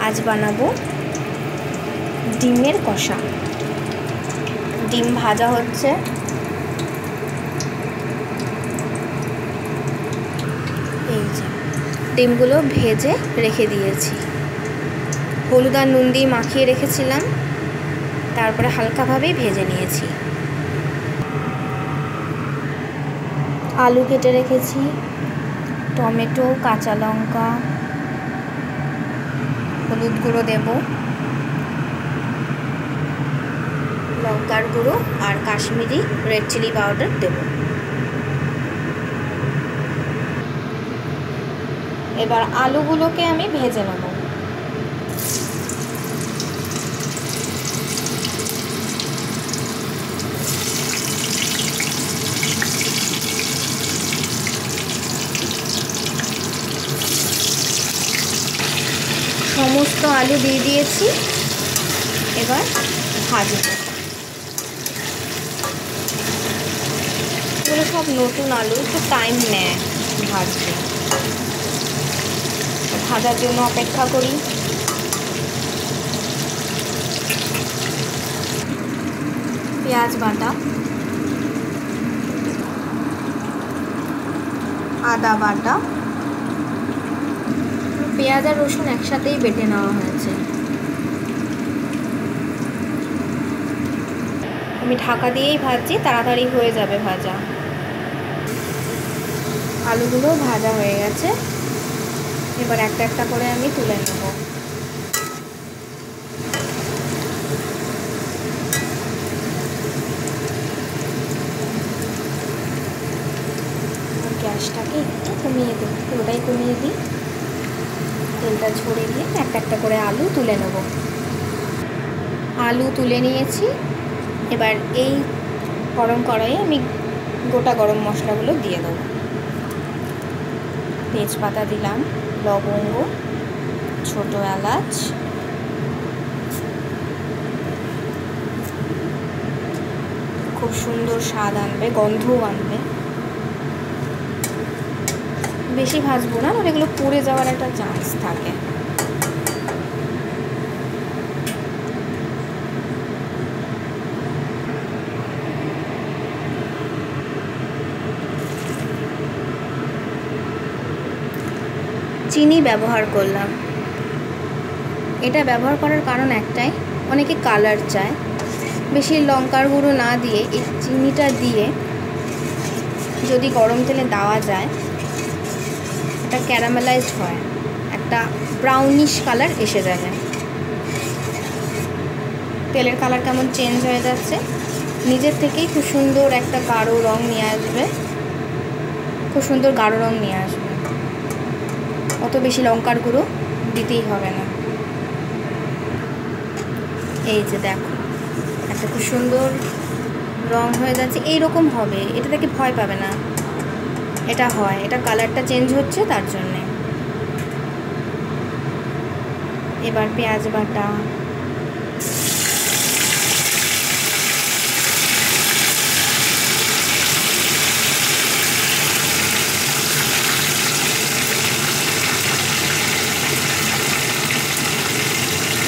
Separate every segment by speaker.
Speaker 1: আজ বানাবো ডিমের কষা। ডিম ভাজা হচ্ছে। এই যে ডিমগুলো ভেজে রেখে দিয়েছি, হলুদ আর নুন দিয়ে মাখিয়ে রেখেছিলাম, তারপরে হালকাভাবেই ভেজে নিয়েছি। আলু কেটে রেখেছি, টমেটো, কাঁচা লঙ্কা, হলুদ গুঁড়ো দেব, লঙ্কার গুঁড়ো আর কাশ্মীরি রেড চিলি পাউডার দেব। এবার আলুগুলোকে আমি ভেজে নেব। সমস্ত আলু দিয়ে দিয়েছি, এবার ভাজব। এগুলো সব নতুন আলু, একটু টাইম নেয় ভাজতে। ভাজার জন্য অপেক্ষা করি। পেঁয়াজ বাটা, আদা বাটা, পেঁয়াজ আর রসুন একসাথেই বেটে নেওয়া হয়েছে। আমি ঢাকা দিয়েই ভাজছি, তাড়াতাড়ি হয়ে যাবে ভাজা। আলুগুলো ভাজা হয়ে গেছে, এবার একটা একটা করে আমি তুলে নেব। গ্যাসটাকে একটু কমিয়ে দিই, পুরোটাই কমিয়ে দিই। তেলটা ঝরিয়ে দিয়ে একটা একটা করে আলু তুলে নেব। আলু তুলে নিয়েছি, এবার এই গরম কড়াইয়ে আমি গোটা গরম মশলাগুলো দিয়ে দেবো। তেজপাতা দিলাম, লবঙ্গ, ছোট এলাচ, খুব সুন্দর স্বাদ আনবে, গন্ধও আনবে। বেশি ভাজবো না, মানে এগুলো পুড়ে যাওয়ার একটা চান্স থাকে। চিনি ব্যবহার করলাম। এটা ব্যবহার করার কারণ একটাই, অনেকে কালার চায়। বেশি লঙ্কার গুঁড়ো না দিয়ে এই চিনিটা দিয়ে যদি গরম তেলে দেওয়া যায়, এটা ক্যারামেলাইজড হয়, একটা ব্রাউনিশ কালার এসে যাবে। তেলের কালার কেমন চেঞ্জ হয়ে যাচ্ছে, নিজের থেকেই খুব সুন্দর একটা গাঢ় রং নিয়ে আসবে, খুব সুন্দর গাঢ় রং নিয়ে আসবে। অত বেশি লঙ্কার গুঁড়ো দিতেই হবে না। এই যে দেখো, একটা খুব সুন্দর রং হয়ে যাচ্ছে, এইরকম হবে। এটা থেকে ভয় পাবে না, এটা হয়, এটা কালারটা চেঞ্জ হচ্ছে তার জন্যে। এবার পেঁয়াজ বাটা,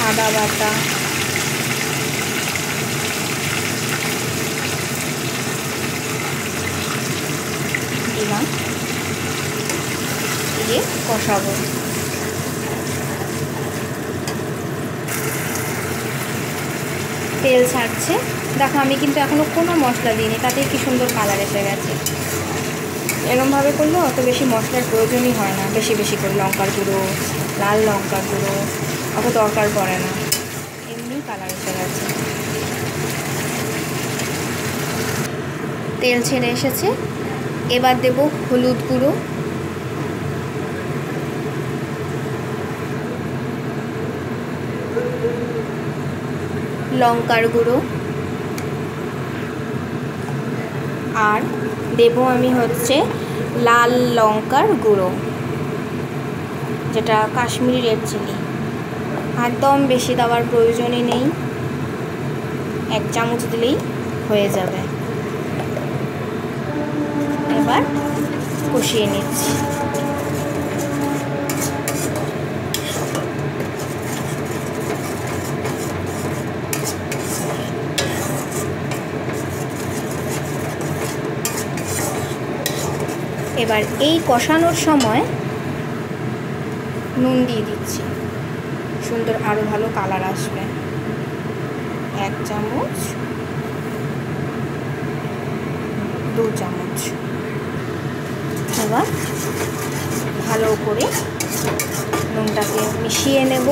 Speaker 1: আদা বাটা, দিলাম, দিয়ে কষাবো। তেল ছাড়ছে, দেখো আমি কিন্তু এখনও কোনো মশলা দিইনি, তাতেই কি সুন্দর কালার এসে গেছে। এরকমভাবে করলে অত বেশি মশলার প্রয়োজনই হয় না, বেশি বেশি করে লঙ্কার গুঁড়ো, লাল লঙ্কার গুঁড়ো অত দরকার পড়ে না, এমনি কালার এসে গেছে। তেল ছেড়ে এসেছে, এবার দেব হলুদ গুঁড়ো, লঙ্কার গুঁড়ো, আর দেব আমি হচ্ছে লাল লঙ্কার গুঁড়ো, যেটা কাশ্মীরি রেড চিলি। একদম বেশি দেওয়ার প্রয়োজনই নেই, 1 চামচ দিলেই হয়ে যাবে। এবার কষিয়ে নিচ্ছি। এবার এই কষানোর সময় নুন দিয়ে দিচ্ছি, সুন্দর আরও ভালো কালার আসবে। 1 চামচ, 2 চামচ। এবার ভালো করে নুনটাকে মিশিয়ে নেব।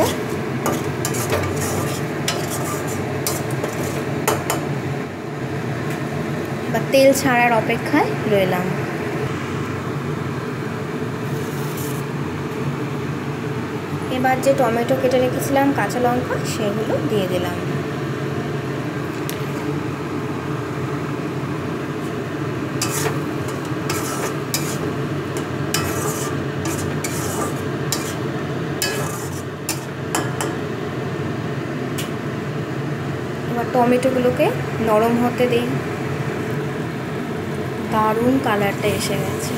Speaker 1: বা তেল ছাড়ার অপেক্ষায় রইলাম। এবার যে টমেটো কেটে রেখেছিলাম, কাঁচা লঙ্কা, সেগুলো দিয়ে দিলাম। এবার টমেটোগুলোকে নরম হতে দিই। দারুণ কালারটা এসে গেছে।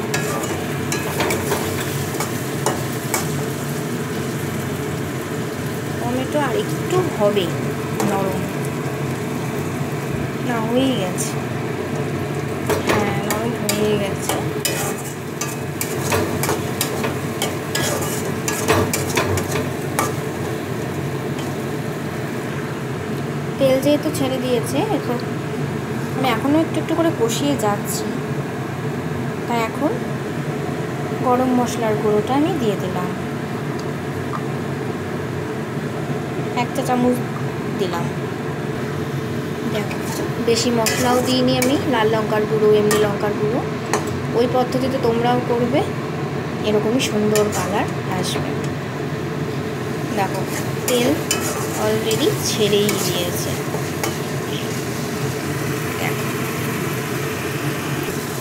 Speaker 1: টমেটো আর একটু হবে নরম, না হয়েই গেছে। হ্যাঁ, নরম হয়ে গেছে। তেল যেহেতু ছেড়ে দিয়েছে, এখন আমি এখনও একটু একটু করে কষিয়ে যাচ্ছি। তাই এখন গরম মশলার গুঁড়োটা আমি দিয়ে দিলাম, 1 চা চামচ দিলাম। দেখো, বেশি মশলাও দিইনি আমি। লাল লঙ্কার গুঁড়ো, এমনি লঙ্কার গুঁড়ো, ওই পদ্ধতিতে তোমরাও করবে, এরকমই সুন্দর কালার আসবে। দেখো, তেল অলরেডি ছেড়েই দিয়েছে।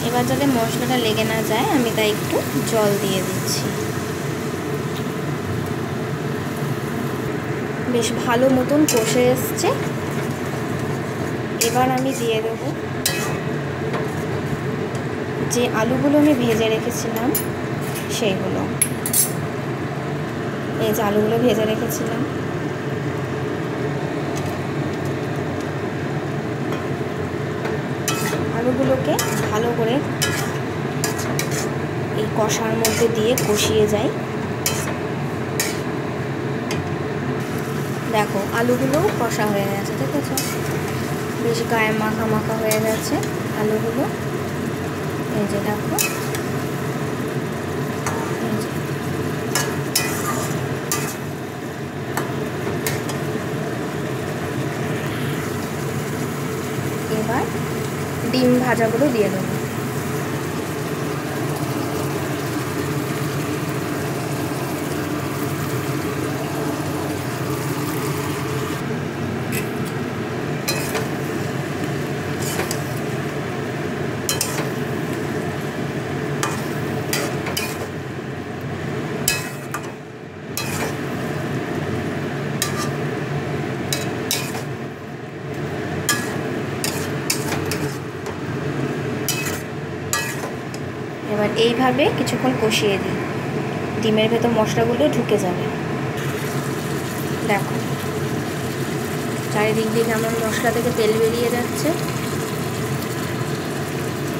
Speaker 1: এবার যাতে মশলাটা লেগে না যায়, আমি তাই একটু জল দিয়ে দিচ্ছি। বেশ ভালো মতন কষে এসছে। এবার আমি দিয়ে দেব যে আলুগুলো আমি ভেজে রেখেছিলাম সেইগুলো। এই যে আলুগুলো ভেজে রেখেছিলাম, আলুগুলোকে ভালো করে এই কষার মধ্যে দিয়ে কষিয়ে যাই। দেখো, আলুগুলো কষা হয়ে গেছে, দেখেছো? বেশ গায়ে মাখা মাখা হয়ে গেছে আলুগুলো। এই যে দেখো, এবার ডিম ভাজাগুলো দিয়ে দেবো। এবার এইভাবে কিছুক্ষণ কষিয়ে দিই, ডিমের ভেতর মশলাগুলো ঢুকে যাবে। দেখো, চারিদিক দিয়ে কেমন মশলা থেকে তেল বেরিয়ে যাচ্ছে।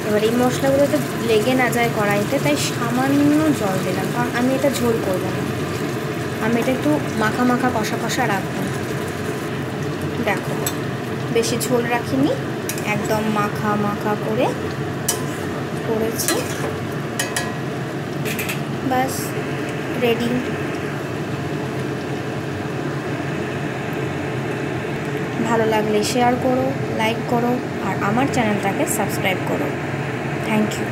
Speaker 1: এবার এই মশলাগুলোতে লেগে না যায় কড়াইতে, তাই সামান্য জল দিলাম, কারণ আমি এটা ঝোল করব না, আমি এটা একটু মাখা মাখা কষা কষা রাখবো। দেখো, বেশি ঝোল রাখিনি, একদম মাখা মাখা করে করেছি। বাস রেডি। ভালো লাগলে শেয়ার করো, লাইক করো, আর আমার চ্যানেলটাকে সাবস্ক্রাইব করো। Thank you.